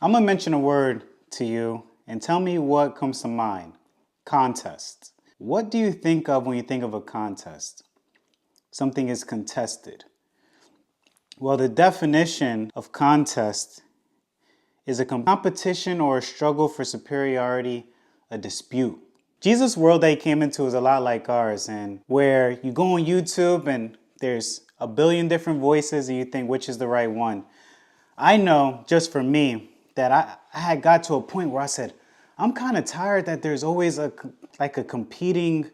I'm going to mention a word to you and tell me what comes to mind. Contest. What do you think of when you think of a contest? Something is contested. Well, the definition of contest is a competition or a struggle for superiority, a dispute. Jesus' world that he came into is a lot like ours, and where you go on YouTube and there's a billion different voices and you think which is the right one. I know, just for me, that I had got to a point where I said, I'm kind of tired that there's always a competing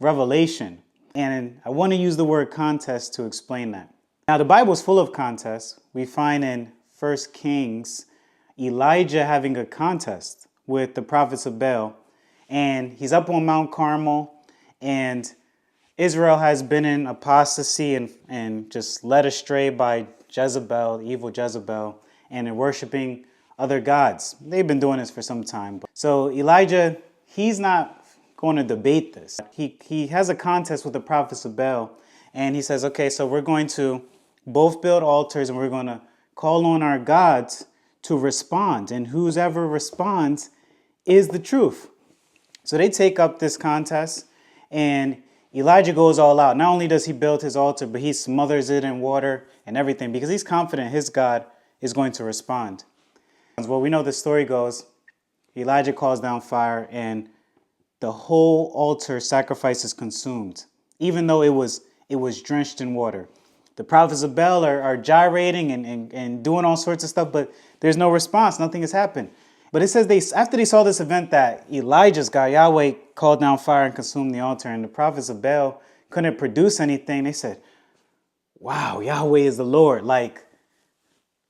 revelation. And I want to use the word contest to explain that. Now, the Bible is full of contests. We find in 1 Kings, Elijah having a contest with the prophets of Baal. And he's up on Mount Carmel, and Israel has been in apostasy and just led astray by Jezebel, evil Jezebel, and in worshiping other gods. They've been doing this for some time. So Elijah, he's not going to debate this. He has a contest with the prophets of Baal, and he says, okay, so we're going to both build altars and we're going to call on our gods to respond. And whoever responds is the truth. So they take up this contest, and Elijah goes all out. Not only does he build his altar, but he smothers it in water and everything because he's confident his God is going to respond. Well, we know the story goes, Elijah calls down fire and the whole altar sacrifice is consumed, even though it was drenched in water. The prophets of Baal are gyrating and doing all sorts of stuff, but there's no response. Nothing has happened. But it says after they saw this event that Elijah's God, Yahweh, called down fire and consumed the altar, and the prophets of Baal couldn't produce anything, they said, wow, Yahweh is the Lord. Like,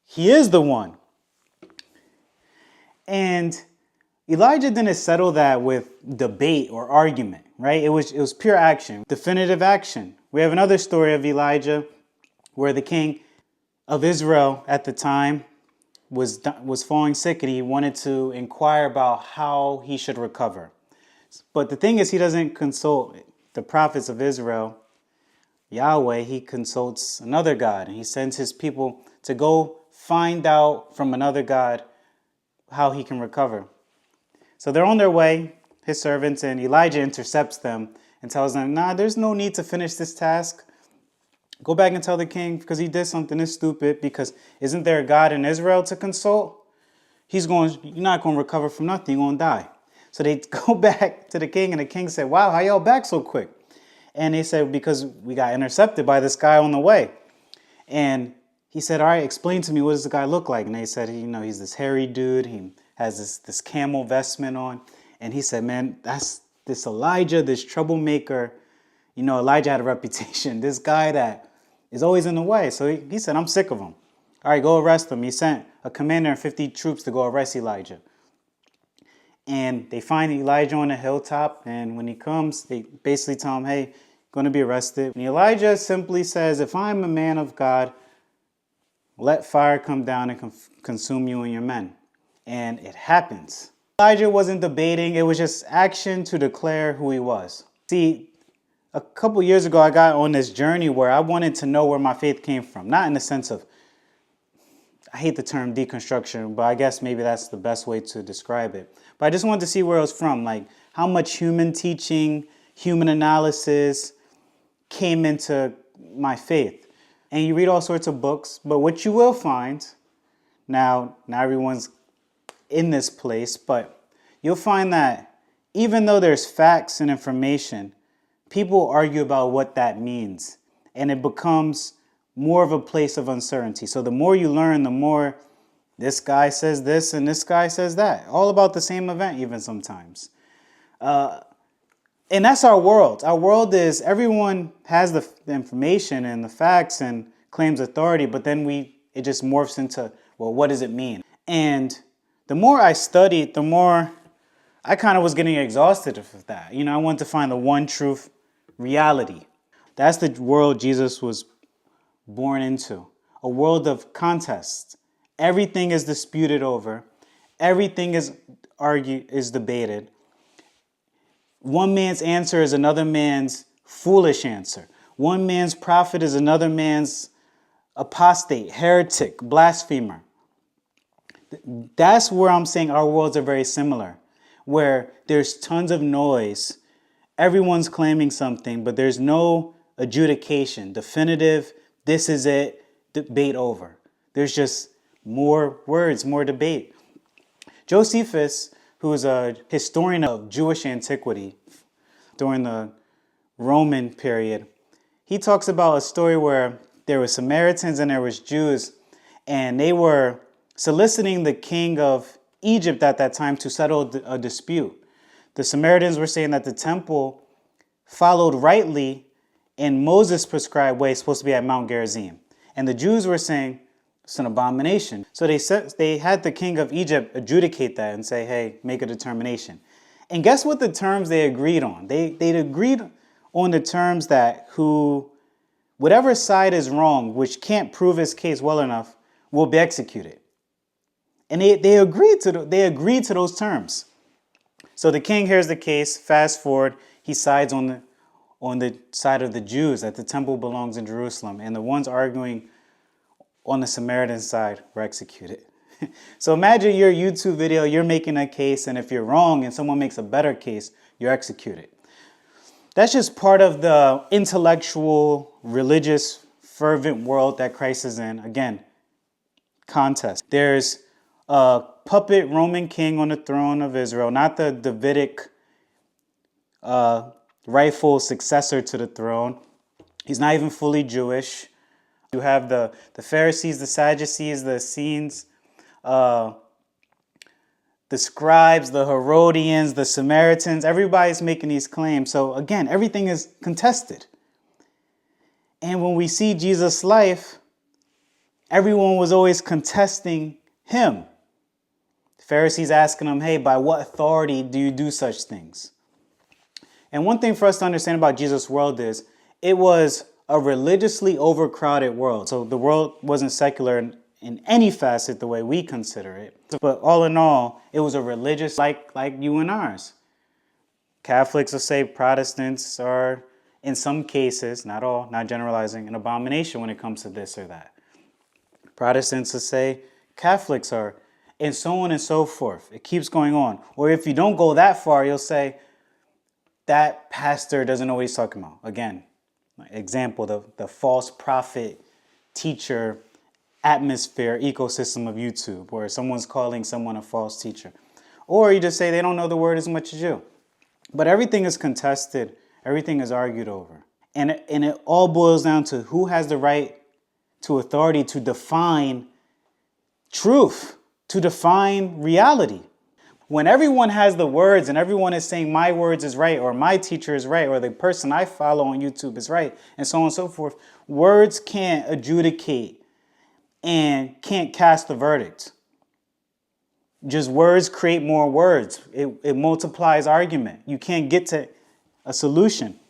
he is the one. And Elijah didn't settle that with debate or argument, right? It was pure action, definitive action. We have another story of Elijah where the king of Israel at the time was falling sick, and he wanted to inquire about how he should recover. But the thing is, he doesn't consult the prophets of Israel, Yahweh. He consults another God, and he sends his people to go find out from another God how he can recover. So they're on their way, his servants, and Elijah intercepts them and tells them, nah, there's no need to finish this task. Go back and tell the king because he did something that's stupid, because isn't there a God in Israel to consult? You're not going to recover from nothing. You're going to die. So they go back to the king, and the king said, wow, how y'all back so quick? And they said, because we got intercepted by this guy on the way. And he said, all right, explain to me, what does the guy look like? And they said, he's this hairy dude. He has this camel vestment on. And he said, man, that's this Elijah, this troublemaker. Elijah had a reputation. This guy that is always in the way. So he said, I'm sick of him. All right, go arrest him. He sent a commander and 50 troops to go arrest Elijah. And they find Elijah on a hilltop. And when he comes, they basically tell him, hey, going to be arrested. And Elijah simply says, if I'm a man of God, let fire come down and consume you and your men. And it happens. Elijah wasn't debating. It was just action to declare who he was. See, a couple years ago, I got on this journey where I wanted to know where my faith came from. Not in the sense of, I hate the term deconstruction, but I guess maybe that's the best way to describe it. But I just wanted to see where it was from, like how much human teaching, human analysis came into my faith. And you read all sorts of books, but what you will find, now everyone's in this place, but you'll find that even though there's facts and information, people argue about what that means, and it becomes more of a place of uncertainty. So the more you learn, the more this guy says this and this guy says that, all about the same event even sometimes. And that's our world. Our world is everyone has the information and the facts and claims authority, but then it just morphs into, well, what does it mean? And the more I studied, the more I kind of was getting exhausted of that. I wanted to find the one truth reality. That's the world Jesus was born into. A world of contests. Everything is disputed over. Everything is debated. One man's answer is another man's foolish answer. One man's prophet is another man's apostate, heretic, blasphemer. That's where I'm saying our worlds are very similar, where there's tons of noise. Everyone's claiming something, but there's no adjudication, definitive, this is it, debate over. There's just more words, more debate. Josephus, who is a historian of Jewish antiquity during the Roman period, he talks about a story where there were Samaritans and there was Jews, and they were soliciting the king of Egypt at that time to settle a dispute. The Samaritans were saying that the temple followed rightly in Moses' prescribed way, supposed to be at Mount Gerizim. And the Jews were saying, it's an abomination. So they had the king of Egypt adjudicate that and say, hey, make a determination. And guess what the terms they agreed on? They agreed on the terms that whatever side is wrong, which can't prove his case well enough, will be executed. And they agreed to those terms. So the king hears the case. Fast forward, he sides on the side of the Jews, that the temple belongs in Jerusalem, and the ones arguing on the Samaritan side were executed. So imagine your YouTube video, you're making a case, and if you're wrong and someone makes a better case, you're executed. That's just part of the intellectual, religious, fervent world that Christ is in. Again, contest. There's a puppet Roman king on the throne of Israel, not the Davidic rightful successor to the throne. He's not even fully Jewish. You have the Pharisees, the Sadducees, the Essenes, the scribes, the Herodians, the Samaritans. Everybody's making these claims. So again, everything is contested. And when we see Jesus' life, everyone was always contesting him. The Pharisees asking him, hey, by what authority do you do such things? And one thing for us to understand about Jesus' world is it was a religiously overcrowded world. So the world wasn't secular in any facet the way we consider it. But all in all, it was a religious like you and ours. Catholics will say Protestants are, in some cases, not all, not generalizing, an abomination when it comes to this or that. Protestants will say Catholics are, and so on and so forth. It keeps going on. Or if you don't go that far, you'll say that pastor doesn't know what he's talking about. Again, example, the false prophet, teacher, atmosphere, ecosystem of YouTube, where someone's calling someone a false teacher. Or you just say they don't know the word as much as you. But everything is contested. Everything is argued over. And it all boils down to who has the right to authority to define truth, to define reality. When everyone has the words and everyone is saying my words is right, or my teacher is right, or the person I follow on YouTube is right, and so on and so forth, words can't adjudicate and can't cast the verdict. Just words create more words. It multiplies argument. You can't get to a solution.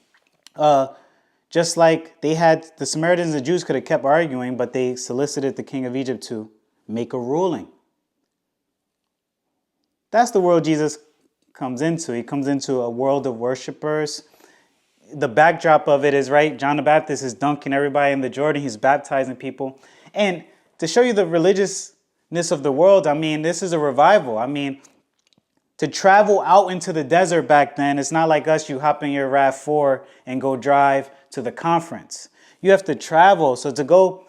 Just like the Samaritans and the Jews could have kept arguing, but they solicited the king of Egypt to make a ruling. That's the world Jesus comes into. He comes into a world of worshipers. The backdrop of it is, right, John the Baptist is dunking everybody in the Jordan. He's baptizing people. And to show you the religiousness of the world, I mean, this is a revival. I mean, to travel out into the desert back then, it's not like us, you hop in your RAV4 and go drive to the conference. You have to travel. So to go,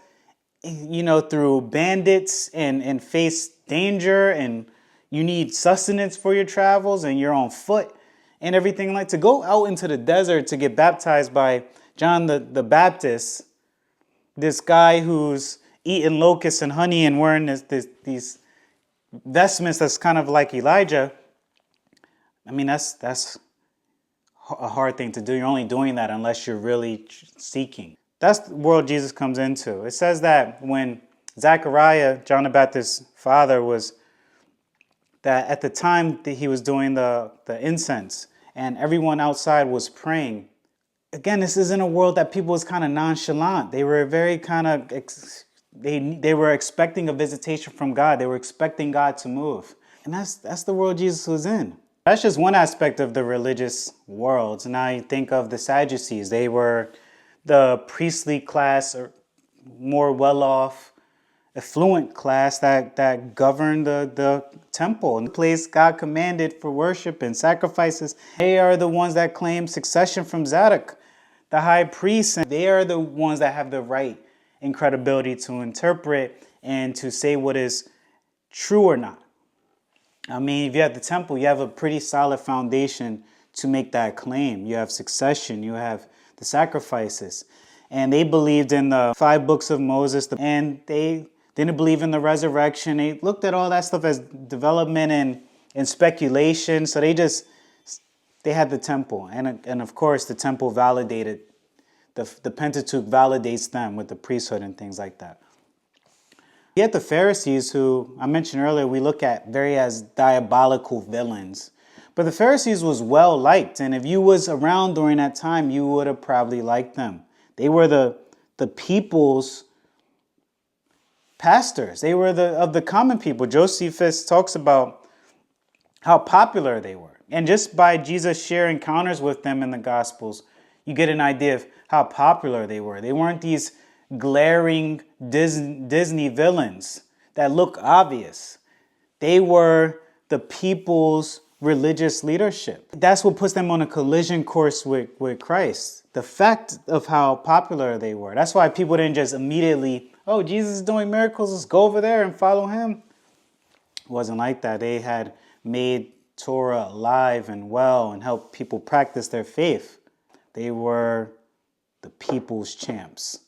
through bandits and face danger, and you need sustenance for your travels, and you're on foot and everything, like to go out into the desert to get baptized by John the Baptist, this guy who's eating locusts and honey and wearing these vestments that's kind of like Elijah. I mean, that's a hard thing to do. You're only doing that unless you're really seeking. That's the world Jesus comes into. It says that when Zechariah, John the Baptist's father, that at the time that he was doing the incense and everyone outside was praying. Again, this isn't a world that people was kind of nonchalant. They were very kind of, they were expecting a visitation from God. They were expecting God to move. And that's the world Jesus was in. That's just one aspect of the religious world. Now you think of the Sadducees. They were the priestly class, or more well-off, affluent class that governed the temple and the place God commanded for worship and sacrifices. They are the ones that claim succession from Zadok, the high priest, and they are the ones that have the right and credibility to interpret and to say what is true or not. I mean, if you have the temple, you have a pretty solid foundation to make that claim. You have succession, you have the sacrifices. And they believed in the 5 books of Moses, and they didn't believe in the resurrection. They looked at all that stuff as development and speculation. So they had the temple. And of course, the temple validated, the Pentateuch validates them with the priesthood and things like that. Yet the Pharisees, who I mentioned earlier, we look at very as diabolical villains. But the Pharisees was well liked. And if you was around during that time, you would have probably liked them. They were the people's pastors. They were of the common people. Josephus talks about how popular they were. And just by Jesus' share encounters with them in the Gospels, you get an idea of how popular they were. They weren't these glaring Disney villains that look obvious. They were the people's religious leadership. That's what puts them on a collision course with Christ. The fact of how popular they were. That's why people didn't just immediately, oh, Jesus is doing miracles, let's go over there and follow him. It wasn't like that. They had made Torah alive and well and helped people practice their faith. They were the people's champs.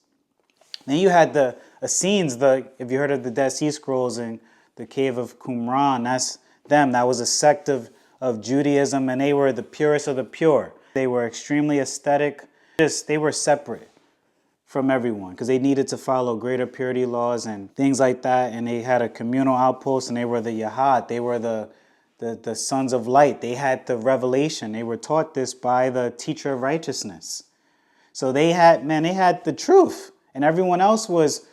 Then you had the Essenes, if you heard of the Dead Sea Scrolls in the cave of Qumran, that's them. That was a sect of Judaism, and they were the purest of the pure. They were extremely aesthetic. They were separate from everyone because they needed to follow greater purity laws and things like that. And they had a communal outpost, and they were the Yahad. They were the sons of light. They had the revelation. They were taught this by the teacher of righteousness. So they had the truth. And everyone else was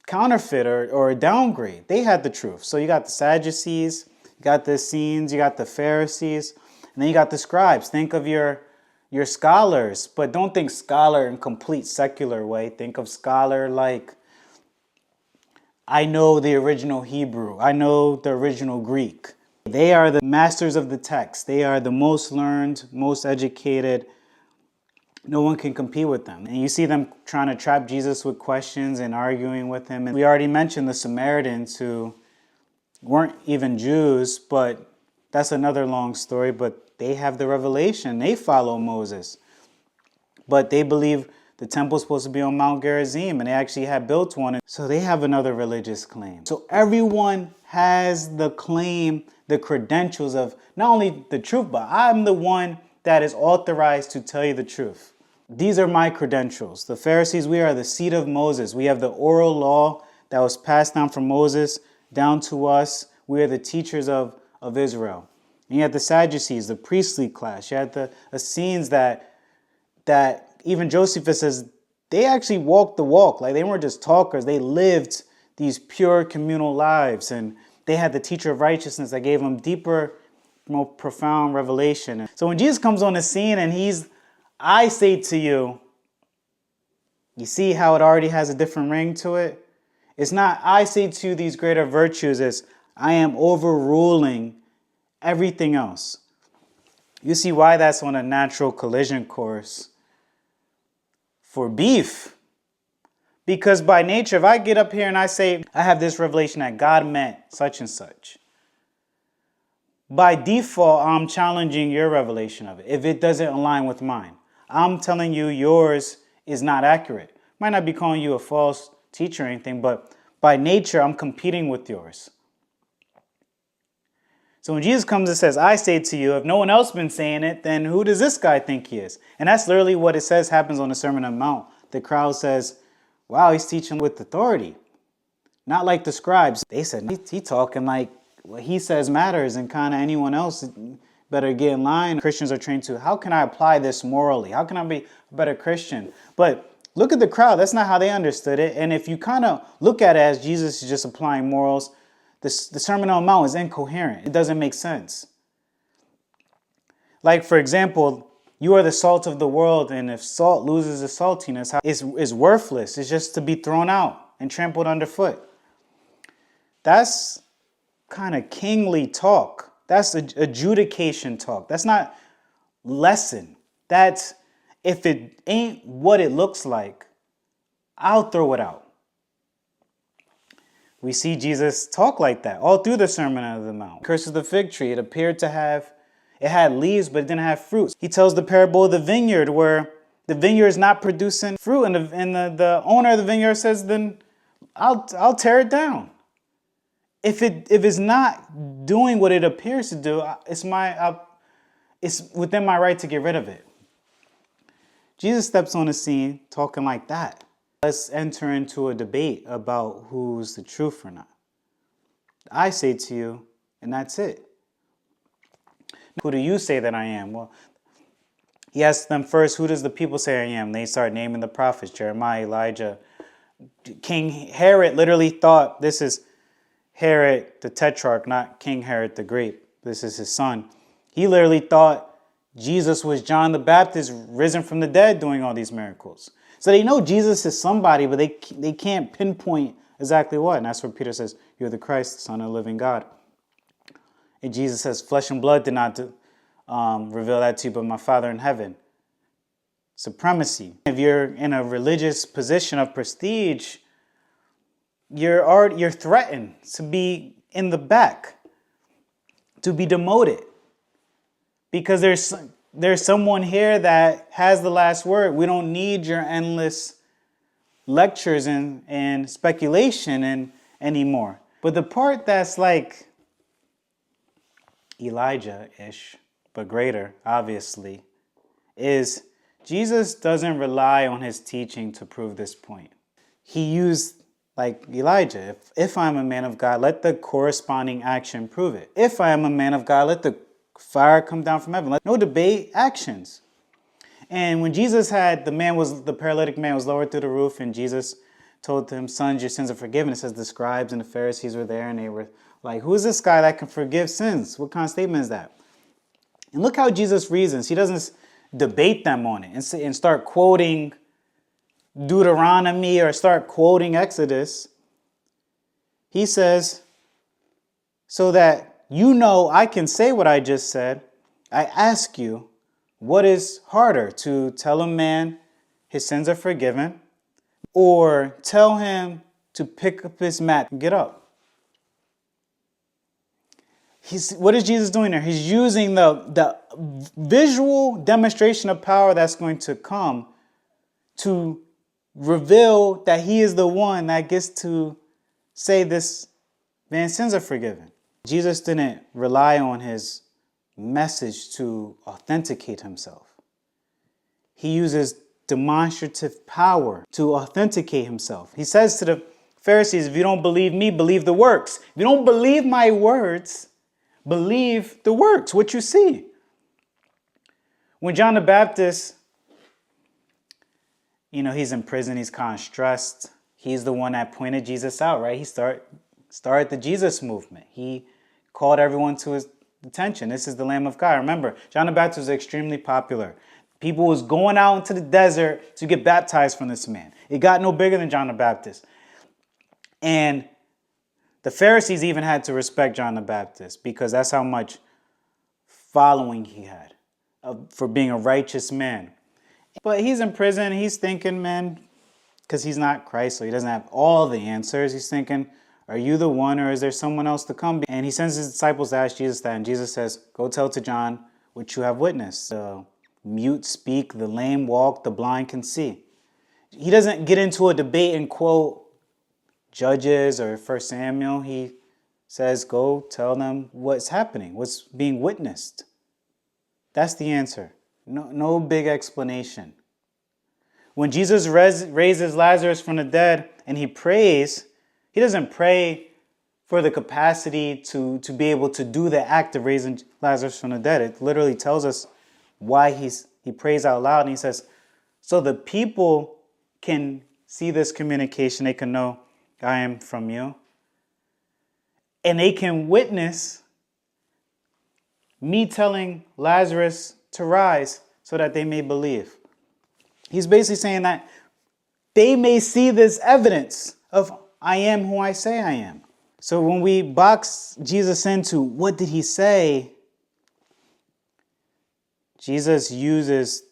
counterfeit or a downgrade. They had the truth. So you got the Sadducees, you got the Essenes, you got the Pharisees, and then you got the scribes. Think of your scholars, but don't think scholar in complete secular way. Think of scholar like, I know the original Hebrew. I know the original Greek. They are the masters of the text. They are the most learned, most educated. No one can compete with them. And you see them trying to trap Jesus with questions and arguing with him. And we already mentioned the Samaritans who weren't even Jews, but that's another long story. But they have the revelation. They follow Moses. But they believe the temple's supposed to be on Mount Gerizim, and they actually had built one. So they have another religious claim. So everyone has the claim, the credentials of not only the truth, but I'm the one that is authorized to tell you the truth. These are my credentials. The Pharisees, we are the seed of Moses. We have the oral law that was passed down from Moses down to us. We are the teachers of Israel. And you had the Sadducees, the priestly class. You had the Essenes that even Josephus says they actually walked the walk. Like they weren't just talkers. They lived these pure communal lives. And they had the teacher of righteousness that gave them deeper, more profound revelation. So when Jesus comes on the scene and I say to you, you see how it already has a different ring to it? It's not, I say to you these greater virtues, it's, I am overruling everything else. You see why that's on a natural collision course for beef. Because by nature, if I get up here and I say, I have this revelation that God meant such and such, by default, I'm challenging your revelation of it. If it doesn't align with mine, I'm telling you yours is not accurate. Might not be calling you a false teacher or anything, but by nature, I'm competing with yours. So when Jesus comes and says, I say to you, if no one else been saying it, then who does this guy think he is? And that's literally what it says happens on the Sermon on the Mount. The crowd says, wow, he's teaching with authority. Not like the scribes. They said, he talking like what he says matters, and kind of anyone else better get in line. Christians are trained to, how can I apply this morally? How can I be a better Christian? But look at the crowd. That's not how they understood it. And if you kind of look at it as Jesus is just applying morals, the Sermon on the Mount is incoherent. It doesn't make sense. Like, for example, you are the salt of the world, and if salt loses its saltiness, it's worthless. It's just to be thrown out. and trampled underfoot. That's kind of kingly talk. That's adjudication talk. That's not lesson. That's, if it ain't what it looks like, I'll throw it out. We see Jesus talk like that all through the Sermon on the Mount. Curses the fig tree. It appeared to have, it had leaves, but it didn't have fruits. He tells the parable of the vineyard where the vineyard is not producing fruit, and the owner of the vineyard says, then I'll tear it down. If it's not doing what it appears to do, it's within my right to get rid of it. Jesus steps on the scene talking like that. Let's enter into a debate about who's the truth or not. I say to you, and that's it. Who do you say that I am? Well, he asks them first, who does the people say I am? They start naming the prophets, Jeremiah, Elijah. King Herod literally thought, this is Herod the Tetrarch, not King Herod the Great. This is his son. He literally thought Jesus was John the Baptist risen from the dead doing all these miracles. So they know Jesus is somebody, but they can't pinpoint exactly what. And that's where Peter says, you're the Christ, the Son of the living God. And Jesus says, flesh and blood did not reveal that to you, but my Father in heaven. Supremacy. If you're in a religious position of prestige, you're threatened to be in the back, to be demoted. Because there's someone here that has the last word. We don't need your endless lectures and speculation anymore. But the part that's like Elijah-ish, but greater, obviously, is Jesus doesn't rely on his teaching to prove this point. He used, like Elijah, if I'm a man of God, let the corresponding action prove it. If I am a man of God, let the fire come down from heaven. No debate, actions. And when Jesus had, the paralytic man was lowered through the roof, and Jesus told him, sons, your sins are forgiven. It says the scribes and the Pharisees were there, and they were like, who is this guy that can forgive sins? What kind of statement is that? And look how Jesus reasons. He doesn't debate them on it and start quoting Deuteronomy or start quoting Exodus. He says, so that you know I can say what I just said, I ask you, what is harder, to tell a man his sins are forgiven, or tell him to pick up his mat and get up? What is Jesus doing there? He's using the visual demonstration of power that's going to come to reveal that he is the one that gets to say this man's sins are forgiven. Jesus didn't rely on his message to authenticate himself. He uses demonstrative power to authenticate himself. He says to the Pharisees, if you don't believe me, believe the works. If you don't believe my words, believe the works, what you see. When John the Baptist, he's in prison, he's kind of stressed. He's the one that pointed Jesus out, right? He started the Jesus movement. He called everyone to his attention. This is the Lamb of God. Remember, John the Baptist was extremely popular. People was going out into the desert to get baptized from this man. It got no bigger than John the Baptist. And the Pharisees even had to respect John the Baptist because that's how much following he had for being a righteous man. But he's in prison. He's thinking, man, because he's not Christ, so he doesn't have all the answers. He's thinking, are you the one, or is there someone else to come? And he sends his disciples to ask Jesus that, and Jesus says, go tell to John what you have witnessed. The mute speak, the lame walk, the blind can see. He doesn't get into a debate and quote Judges or 1 Samuel. He says, go tell them what's happening, what's being witnessed. That's the answer. No big explanation. When Jesus raises Lazarus from the dead and he prays, he doesn't pray for the capacity to be able to do the act of raising Lazarus from the dead. It literally tells us why he prays out loud, and he says, so the people can see this communication, they can know I am from you, and they can witness me telling Lazarus to rise so that they may believe. He's basically saying that they may see this evidence of I am who I say I am. So when we box Jesus into what did he say, Jesus uses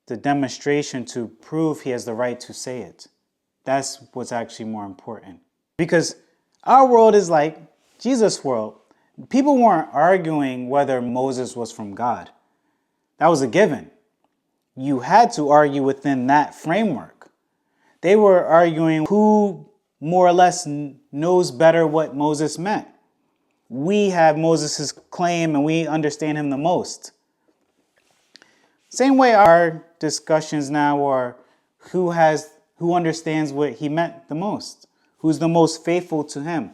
the demonstration to prove he has the right to say it. That's what's actually more important. Because our world is like Jesus' world. People weren't arguing whether Moses was from God. That was a given. You had to argue within that framework. They were arguing who more or less knows better what Moses meant. We have Moses' claim and we understand him the most. Same way our discussions now are who understands what he meant the most, who's the most faithful to him.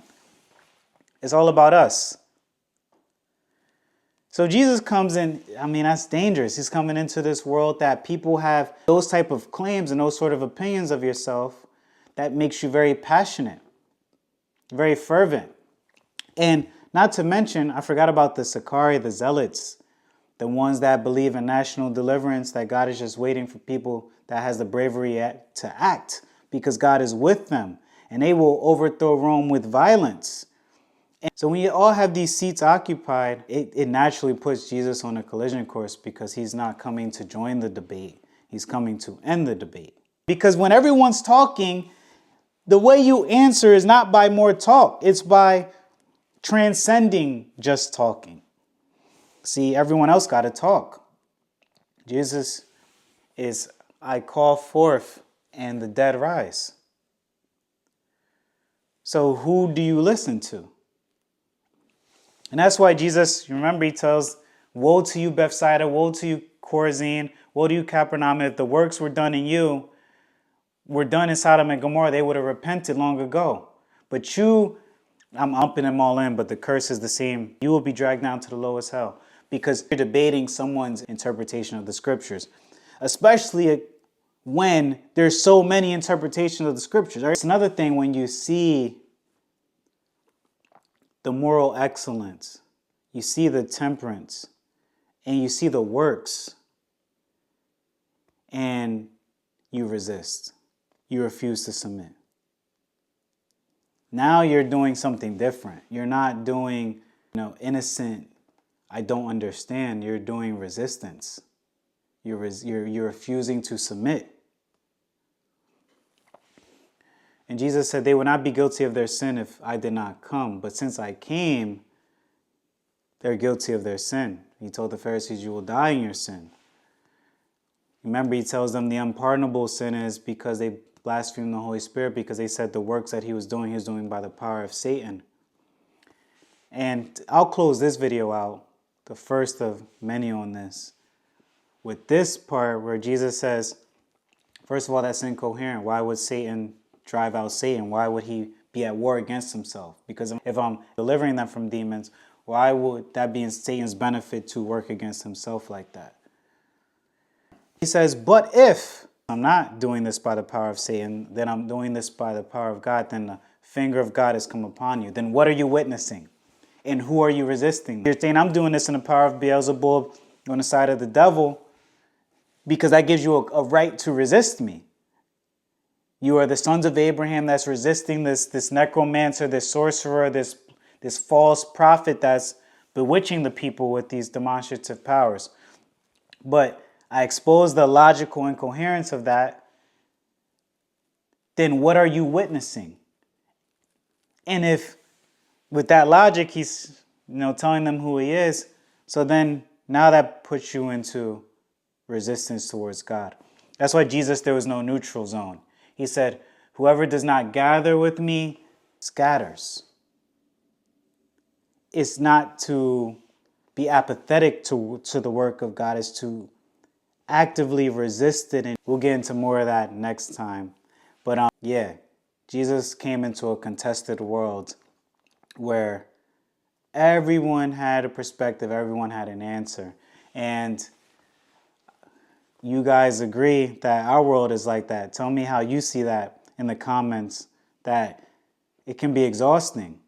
It's all about us. So Jesus comes in, that's dangerous. He's coming into this world that people have those type of claims and those sort of opinions of yourself that makes you very passionate, very fervent. And not to mention, I forgot about the Sicarii, the zealots, the ones that believe in national deliverance, that God is just waiting for people that has the bravery to act because God is with them and they will overthrow Rome with violence. And so when you all have these seats occupied, it naturally puts Jesus on a collision course because he's not coming to join the debate. He's coming to end the debate. Because when everyone's talking, the way you answer is not by more talk. It's by transcending just talking. See, everyone else got to talk. Jesus is, I call forth and the dead rise. So who do you listen to? And that's why Jesus, you remember, he tells, woe to you, Bethsaida, woe to you, Chorazin, woe to you, Capernaum. If the works were done in you, were done in Sodom and Gomorrah, they would have repented long ago. But you, I'm umping them all in, but the curse is the same. You will be dragged down to the lowest hell because you're debating someone's interpretation of the scriptures, especially when there's so many interpretations of the scriptures. It's another thing when you see the moral excellence, you see the temperance, and you see the works, and you resist. You refuse to submit. Now you're doing something different. You're not doing, innocent, I don't understand. You're doing resistance. You're refusing to submit. And Jesus said they would not be guilty of their sin if I did not come. But since I came, they're guilty of their sin. He told the Pharisees, you will die in your sin. Remember, he tells them the unpardonable sin is because they blasphemed the Holy Spirit, because they said the works that he was doing by the power of Satan. And I'll close this video out, the first of many on this, with this part where Jesus says, first of all, that's incoherent. Why would Satan drive out Satan? Why would he be at war against himself? Because if I'm delivering them from demons, why would that be in Satan's benefit to work against himself like that? He says, but if I'm not doing this by the power of Satan, then I'm doing this by the power of God, then the finger of God has come upon you. Then what are you witnessing? And who are you resisting? You're saying, I'm doing this in the power of Beelzebub on the side of the devil because that gives you a right to resist me. You are the sons of Abraham that's resisting this necromancer, this sorcerer, this false prophet that's bewitching the people with these demonstrative powers. But I expose the logical incoherence of that. Then what are you witnessing? And if with that logic he's telling them who he is, so then now that puts you into resistance towards God. That's why there was no neutral zone. He said, whoever does not gather with me scatters. It's not to be apathetic to the work of God, it's to actively resist it. And we'll get into more of that next time. But Jesus came into a contested world where everyone had a perspective, everyone had an answer. And you guys agree that our world is like that. Tell me how you see that in the comments, that it can be exhausting.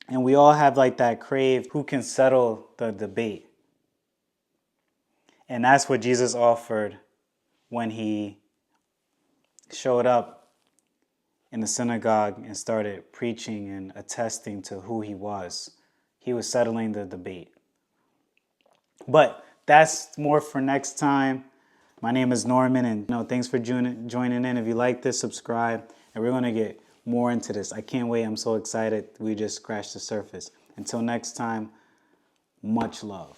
And we all have like that crave, who can settle the debate? And that's what Jesus offered when he showed up in the synagogue and started preaching and attesting to who he was. He was settling the debate. But that's more for next time. My name is Norman, and thanks for joining in. If you like this, subscribe, and we're going to get more into this. I can't wait. I'm so excited. We just scratched the surface. Until next time, much love.